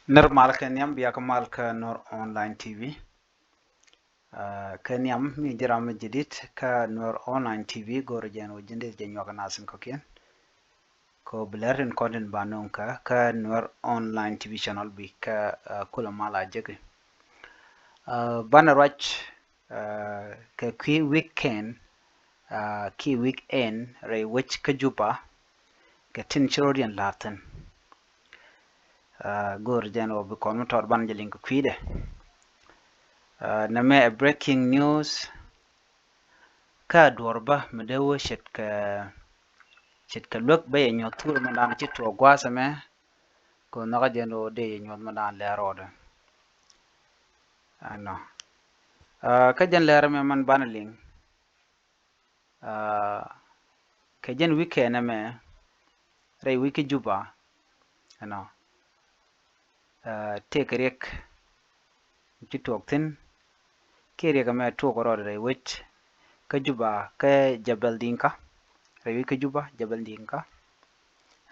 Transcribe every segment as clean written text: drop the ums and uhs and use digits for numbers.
Normal Kenyam biya kamal ka Nur Online TV. Kenyam mi jiram jidit ka Nur Online TV gorjen wajinde jenyo nasim kokien. Ko blaren content banon ka Nur Online TV channel bi ka kula mala jege. Bana rach ka ki weekend ki weekend ray which ka juba ka tin chorodian latin. Gorjen wo bi kon motor ban jelin ko kwide. Name breaking news ka dorba mdewo shit ka lok be nyo tur mandan ci to gwasa me ko naga jeno de nyo mandan le roda no ka jen le me man banaling ka jen weekend me re wiki juba no take rek ci to tin kere ka me to ko roda re wich ka juba ka jabal dinka rewi ka juba jabal dinka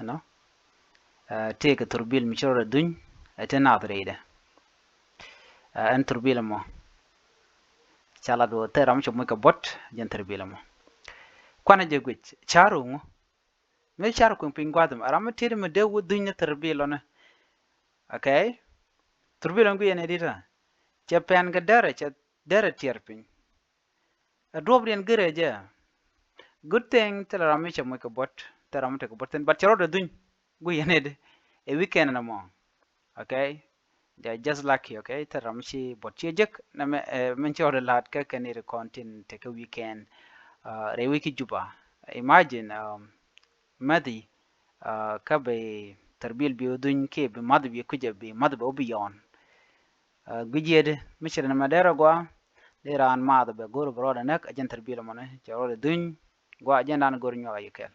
no take turbil mi choro duñ etena adreide en turbil mo chala do teram chomo ka bot jen turbil mo kwana je gwich charo mo me charo ko pingwadum arama tiri me de wuduñ turbil ona okay turbil ngu yene dita japan ga dara tierpin adobren gereje good thing teram chomo ka bot teram te ko boten but charo duñ gu yene de a weekend na mo okay they're just lucky okay taramshi botchejek na men chore lat ka kanir content take a weekend re wiki juba imagine madi ka be tarbil bi udun ke be mad bi kuje be mad be obiyon gujede mishir na madera gwa deran mad be gor broda nak ajen tarbil mone chore dun gwa ajen dan gor nyo ayikel